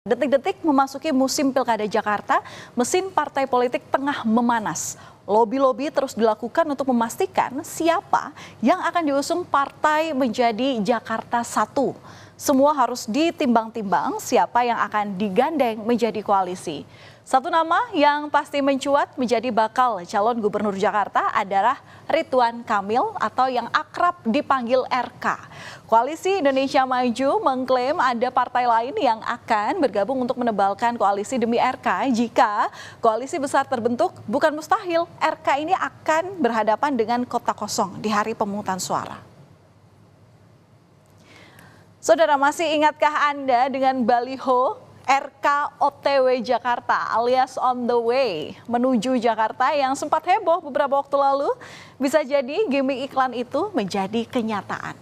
Detik-detik memasuki musim Pilkada Jakarta, mesin partai politik tengah memanas. Lobi-lobi terus dilakukan untuk memastikan siapa yang akan diusung partai menjadi Jakarta 1. Semua harus ditimbang-timbang siapa yang akan digandeng menjadi koalisi. Satu nama yang pasti mencuat menjadi bakal calon gubernur Jakarta adalah Ridwan Kamil atau yang akrab dipanggil RK. Koalisi Indonesia Maju mengklaim ada partai lain yang akan bergabung untuk menebalkan koalisi demi RK. Jika koalisi besar terbentuk, bukan mustahil RK ini akan berhadapan dengan kota kosong di hari pemungutan suara. Saudara, masih ingatkah Anda dengan baliho RK OTW Jakarta alias on the way menuju Jakarta yang sempat heboh beberapa waktu lalu? Bisa jadi gimmick iklan itu menjadi kenyataan.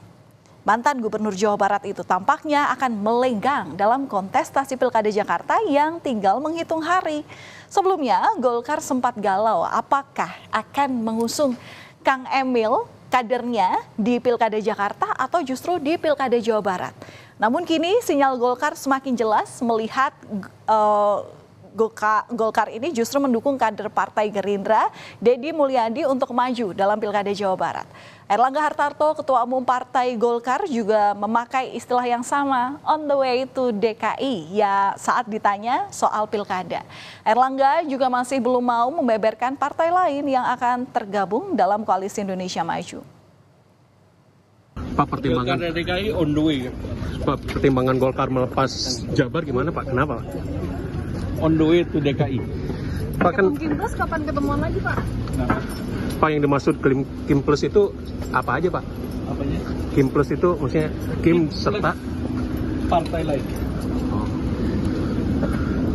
Mantan Gubernur Jawa Barat itu tampaknya akan melenggang dalam kontestasi Pilkada Jakarta yang tinggal menghitung hari. Sebelumnya Golkar sempat galau apakah akan mengusung Kang Emil kadernya di Pilkada Jakarta atau justru di Pilkada Jawa Barat. Namun kini sinyal Golkar semakin jelas melihat Golkar ini justru mendukung kader Partai Gerindra, Deddy Mulyadi untuk maju dalam Pilkada Jawa Barat. Erlangga Hartarto, Ketua Umum Partai Golkar juga memakai istilah yang sama, on the way to DKI, ya saat ditanya soal Pilkada. Erlangga juga masih belum mau membeberkan partai lain yang akan tergabung dalam Koalisi Indonesia Maju. Pak, pertimbangan DKI on the way. Pak, pertimbangan Golkar melepas Jabar gimana Pak? Kenapa? On the way to DKI. Pak, kan Kim Plus kapan ketemuan lagi Pak? Nah, Pak, yang dimaksud Kim Plus itu apa aja Pak? apanya? Kim Plus itu maksudnya Kim serta Partai lain.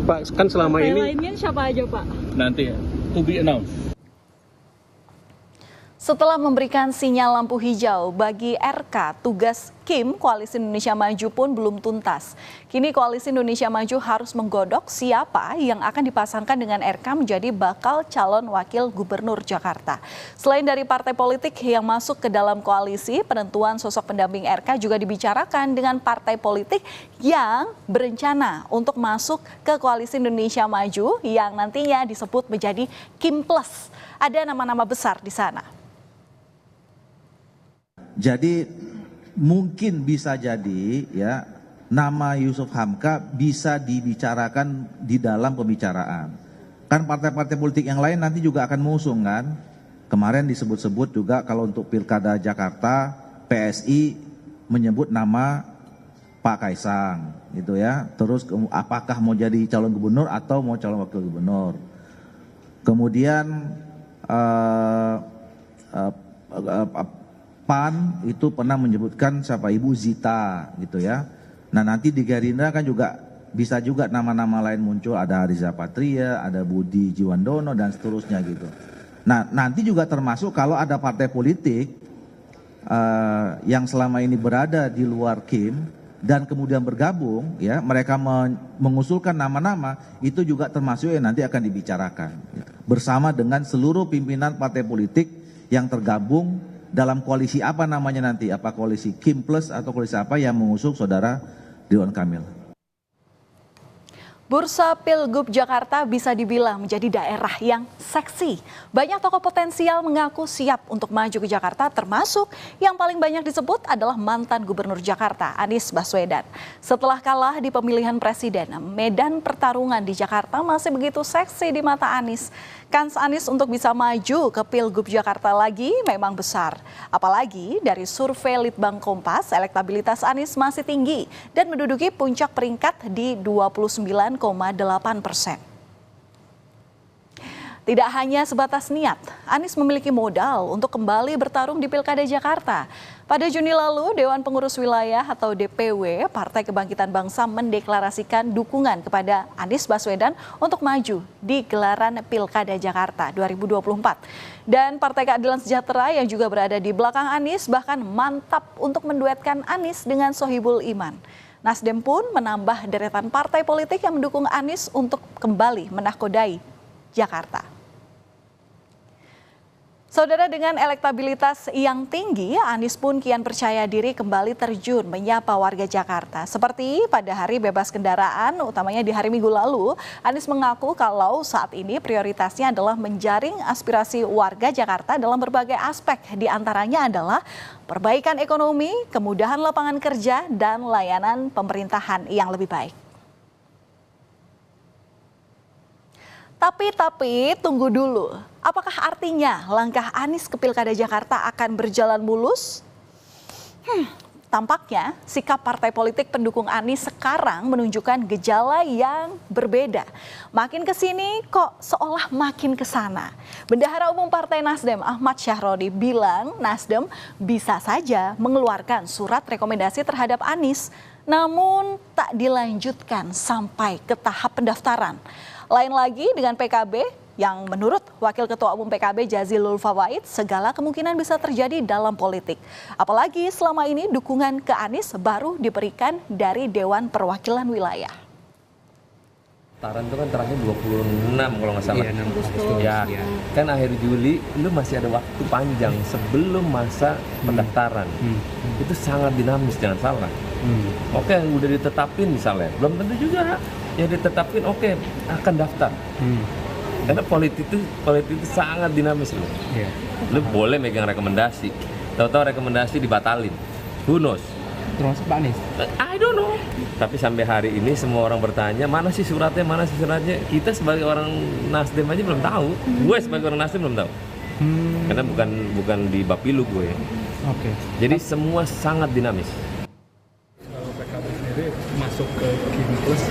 Pak, kan selama Partai ini lainnya siapa aja Pak? Nanti ya, to be announced. Setelah memberikan sinyal lampu hijau bagi RK, tugas Kim Koalisi Indonesia Maju pun belum tuntas. Kini Koalisi Indonesia Maju harus menggodok siapa yang akan dipasangkan dengan RK menjadi bakal calon wakil gubernur Jakarta. Selain dari partai politik yang masuk ke dalam koalisi, penentuan sosok pendamping RK juga dibicarakan dengan partai politik yang berencana untuk masuk ke Koalisi Indonesia Maju yang nantinya disebut menjadi Kim Plus. Ada nama-nama besar di sana. Jadi mungkin bisa jadi ya nama Yusuf Hamka bisa dibicarakan di dalam pembicaraan. Kan partai-partai politik yang lain nanti juga akan mengusung kan. Kemarin disebut-sebut juga kalau untuk Pilkada Jakarta PSI menyebut nama Pak Kaisang gitu ya. Terus apakah mau jadi calon gubernur atau mau calon wakil gubernur. Kemudian PAN itu pernah menyebutkan siapa Ibu Zita gitu ya. Nah nanti di Gerindra kan juga bisa juga nama-nama lain muncul, ada Riza Patria, ada Budi Jiwandono dan seterusnya gitu. Nah nanti juga termasuk kalau ada partai politik yang selama ini berada di luar Kim dan kemudian bergabung ya, mereka mengusulkan nama-nama itu juga termasuk yang nanti akan dibicarakan bersama dengan seluruh pimpinan partai politik yang tergabung dalam koalisi apa namanya nanti, apa koalisi Kim Plus atau koalisi apa yang mengusung saudara Ridwan Kamil. Bursa Pilgub Jakarta bisa dibilang menjadi daerah yang seksi. Banyak tokoh potensial mengaku siap untuk maju ke Jakarta, termasuk yang paling banyak disebut adalah mantan Gubernur Jakarta, Anies Baswedan. Setelah kalah di pemilihan presiden, medan pertarungan di Jakarta masih begitu seksi di mata Anies. Kans Anies untuk bisa maju ke Pilgub Jakarta lagi memang besar. Apalagi dari survei Litbang Kompas, elektabilitas Anies masih tinggi dan menduduki puncak peringkat di 29,8%. Tidak hanya sebatas niat, Anies memiliki modal untuk kembali bertarung di Pilkada Jakarta. Pada Juni lalu, Dewan Pengurus Wilayah atau DPW Partai Kebangkitan Bangsa mendeklarasikan dukungan kepada Anies Baswedan untuk maju di gelaran Pilkada Jakarta 2024. Dan Partai Keadilan Sejahtera yang juga berada di belakang Anies bahkan mantap untuk menduetkan Anies dengan Sohibul Iman. Nasdem pun menambah deretan partai politik yang mendukung Anies untuk kembali menahkodai Jakarta. Saudara, dengan elektabilitas yang tinggi, Anies pun kian percaya diri kembali terjun menyapa warga Jakarta. Seperti pada hari bebas kendaraan, utamanya di hari Minggu lalu, Anies mengaku kalau saat ini prioritasnya adalah menjaring aspirasi warga Jakarta dalam berbagai aspek. Di antaranya adalah perbaikan ekonomi, kemudahan lapangan kerja, dan layanan pemerintahan yang lebih baik. Tapi tunggu dulu. Apakah artinya langkah Anies ke Pilkada Jakarta akan berjalan mulus? Tampaknya sikap partai politik pendukung Anies sekarang menunjukkan gejala yang berbeda. Makin ke sini kok seolah makin ke sana. Bendahara Umum Partai Nasdem Ahmad Syahroni bilang Nasdem bisa saja mengeluarkan surat rekomendasi terhadap Anies, namun tak dilanjutkan sampai ke tahap pendaftaran. Lain lagi dengan PKB yang menurut Wakil Ketua Umum PKB Jazilul Fawait segala kemungkinan bisa terjadi dalam politik. Apalagi selama ini dukungan ke Anies baru diberikan dari Dewan Perwakilan Wilayah. Pendaftaran itu kan terakhir 26 kalau nggak salah. Iya, Ya, kan akhir Juli lu masih ada waktu panjang sebelum masa pendaftaran. Itu sangat dinamis, jangan salah. Oke, udah ditetapin misalnya, belum tentu juga yang ditetapin akan daftar. Karena politik itu sangat dinamis loh. Lu boleh megang rekomendasi, tahu-tahu rekomendasi dibatalin. Who knows? termasuk Pak Anies. I don't know. Tapi sampai hari ini semua orang bertanya, mana sih suratnya, mana sih suratnya. Kita sebagai orang Nasdem aja belum tahu. Gue sebagai orang Nasdem belum tahu. Karena bukan di Bapilu gue. Oke. Jadi semua sangat dinamis. Kalau PKB sendiri masuk ke Kimplus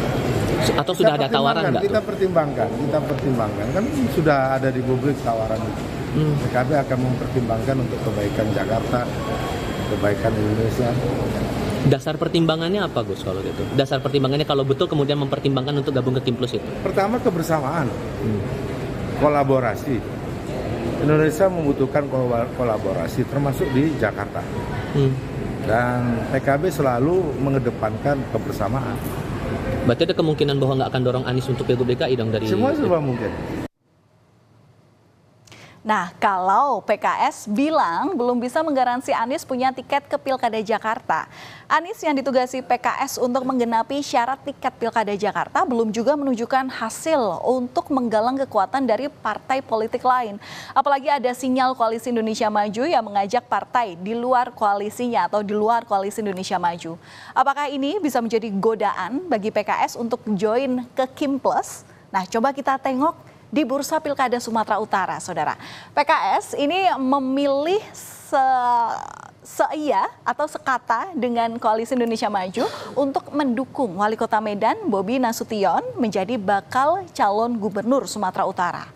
atau sudah ada tawaran nggak? Kita pertimbangkan kan sudah ada di publik tawaran itu. PKB akan mempertimbangkan untuk kebaikan Jakarta, kebaikan Indonesia. Dasar pertimbangannya apa Gus kalau gitu? Dasar pertimbangannya kalau betul kemudian mempertimbangkan untuk gabung ke Kimplus itu? Pertama kebersamaan, kolaborasi. Indonesia membutuhkan kolaborasi termasuk di Jakarta. Dan PKB selalu mengedepankan kebersamaan. Berarti ada kemungkinan bahwa nggak akan dorong Anies untuk Pilgub DKI dong dari... Semua mungkin. Nah, kalau PKS bilang belum bisa menggaransi Anies punya tiket ke Pilkada Jakarta. Anies yang ditugasi PKS untuk menggenapi syarat tiket Pilkada Jakarta belum juga menunjukkan hasil untuk menggalang kekuatan dari partai politik lain. Apalagi ada sinyal Koalisi Indonesia Maju yang mengajak partai di luar koalisinya atau di luar Koalisi Indonesia Maju. Apakah ini bisa menjadi godaan bagi PKS untuk join ke Kimplus? Nah, coba kita tengok di Bursa Pilkada Sumatera Utara, saudara. PKS ini memilih seia atau sekata dengan Koalisi Indonesia Maju untuk mendukung Wali Kota Medan Bobi Nasution menjadi bakal calon gubernur Sumatera Utara.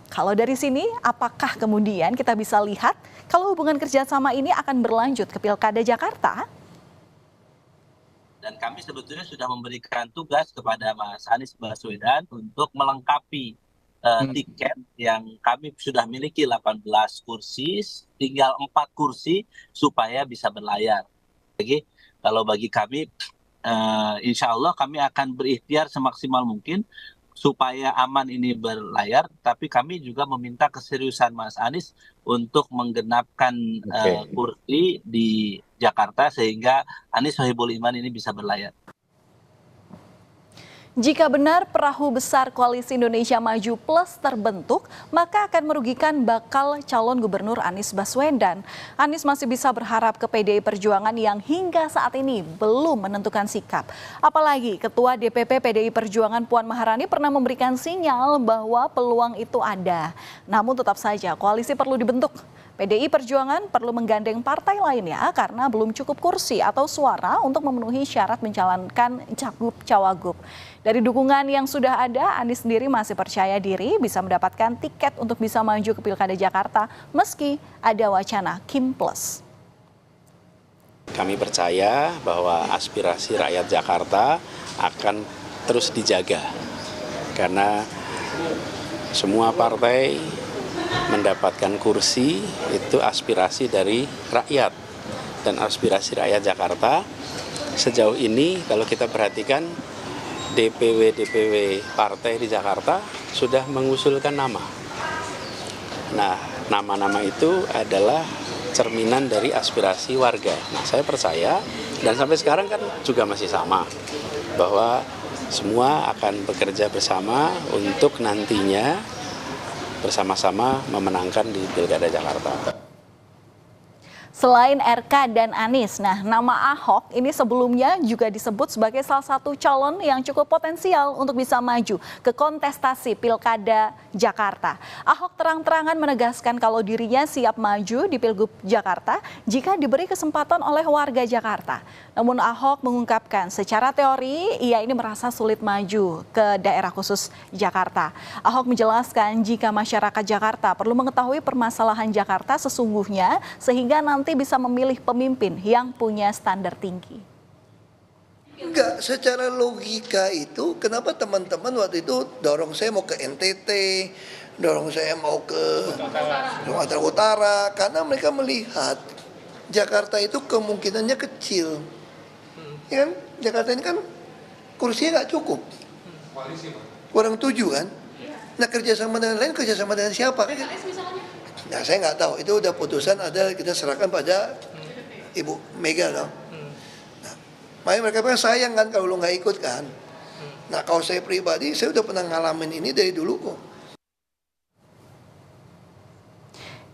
Kalau dari sini, apakah kemudian kita bisa lihat kalau hubungan kerjasama ini akan berlanjut ke Pilkada Jakarta? Dan kami sebetulnya sudah memberikan tugas kepada Mas Anies Baswedan untuk melengkapi tiket yang kami sudah miliki 18 kursi, tinggal 4 kursi supaya bisa berlayar. Jadi kalau bagi kami, insya Allah kami akan berikhtiar semaksimal mungkin supaya aman ini berlayar, tapi kami juga meminta keseriusan Mas Anies untuk menggenapkan kursi di Jakarta sehingga Anies Sohibul Iman ini bisa berlayar. Jika benar perahu besar Koalisi Indonesia Maju Plus terbentuk, maka akan merugikan bakal calon gubernur Anies Baswedan. Anies masih bisa berharap ke PDI Perjuangan yang hingga saat ini belum menentukan sikap. Apalagi Ketua DPP PDI Perjuangan Puan Maharani pernah memberikan sinyal bahwa peluang itu ada. Namun tetap saja koalisi perlu dibentuk. PDI Perjuangan perlu menggandeng partai lainnya karena belum cukup kursi atau suara untuk memenuhi syarat mencalonkan cagup-cawagup. Dari dukungan yang sudah ada, Anies sendiri masih percaya diri bisa mendapatkan tiket untuk bisa maju ke Pilkada Jakarta meski ada wacana Kimplus. Kami percaya bahwa aspirasi rakyat Jakarta akan terus dijaga karena semua partai mendapatkan kursi itu aspirasi dari rakyat, dan aspirasi rakyat Jakarta sejauh ini kalau kita perhatikan DPW partai di Jakarta sudah mengusulkan nama. Nah, nama-nama itu adalah cerminan dari aspirasi warga. Nah, saya percaya dan sampai sekarang kan juga masih sama bahwa semua akan bekerja bersama untuk nantinya bersama-sama memenangkan di Pilkada Jakarta. Selain RK dan Anies, nama Ahok ini sebelumnya juga disebut sebagai salah satu calon yang cukup potensial untuk bisa maju ke kontestasi Pilkada Jakarta. Ahok terang-terangan menegaskan kalau dirinya siap maju di Pilgub Jakarta jika diberi kesempatan oleh warga Jakarta. Namun Ahok mengungkapkan secara teori ia ini merasa sulit maju ke daerah khusus Jakarta. Ahok menjelaskan jika masyarakat Jakarta perlu mengetahui permasalahan Jakarta sesungguhnya sehingga nanti bisa memilih pemimpin yang punya standar tinggi. Enggak, secara logika itu kenapa teman-teman waktu itu dorong saya mau ke NTT, dorong saya mau ke Sumatera Utara, karena mereka melihat Jakarta itu kemungkinannya kecil. Ya kan? Jakarta ini kan kursinya nggak cukup. Kurang 7 kan? Nah kerjasama dengan lain, kerjasama dengan siapa? Nah saya nggak tahu, itu udah putusan ada kita serahkan pada Ibu Mega loh. Nah, makanya mereka bilang sayang kan kalau lu nggak ikut kan. Nah kalau saya pribadi, saya udah pernah ngalamin ini dari dulu kok.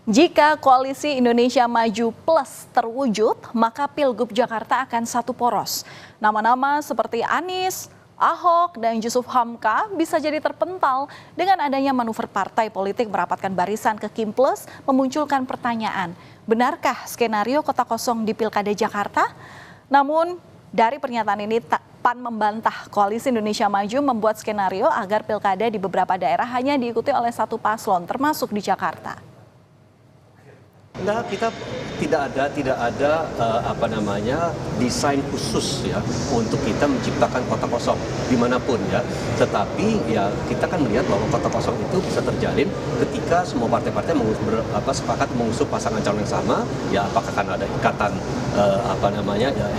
Jika koalisi Indonesia Maju Plus terwujud, maka Pilgub Jakarta akan satu poros. Nama-nama seperti Anies, Ahok, dan Jusuf Hamka bisa jadi terpental dengan adanya manuver partai politik merapatkan barisan ke Kim Plus memunculkan pertanyaan, benarkah skenario kota kosong di Pilkada Jakarta? Namun dari pernyataan ini PAN membantah koalisi Indonesia Maju membuat skenario agar pilkada di beberapa daerah hanya diikuti oleh satu paslon termasuk di Jakarta. Enggak, kita tidak ada desain khusus ya untuk kita menciptakan kota kosong dimanapun ya. Tetapi ya kita kan melihat bahwa kota kosong itu bisa terjalin ketika semua partai-partai sepakat mengusung pasangan calon yang sama. Ya apakah karena ada ikatan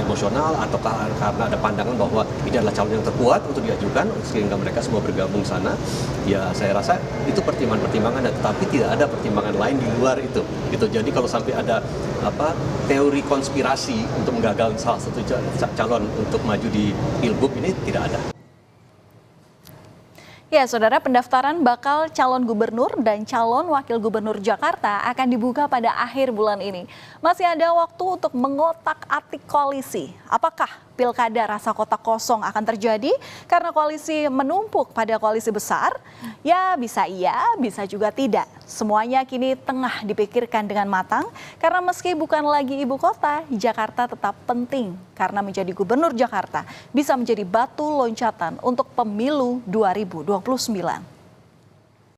emosional ataukah karena ada pandangan bahwa ini adalah calon yang terkuat untuk diajukan sehingga mereka semua bergabung sana. Ya saya rasa itu pertimbangan-pertimbangan, tetapi tidak ada pertimbangan lain di luar itu. Gitu. Jadi kalau sampai ada teori konspirasi untuk menggagalkan salah satu calon untuk maju di Pilgub ini tidak ada. Ya, saudara, pendaftaran bakal calon gubernur dan calon wakil gubernur Jakarta akan dibuka pada akhir bulan ini. Masih ada waktu untuk mengotak-atik koalisi. Apakah pilkada rasa kota kosong akan terjadi karena koalisi menumpuk pada koalisi besar? Ya, bisa iya, bisa juga tidak. Semuanya kini tengah dipikirkan dengan matang karena meski bukan lagi ibu kota, Jakarta tetap penting karena menjadi gubernur Jakarta bisa menjadi batu loncatan untuk pemilu 2029.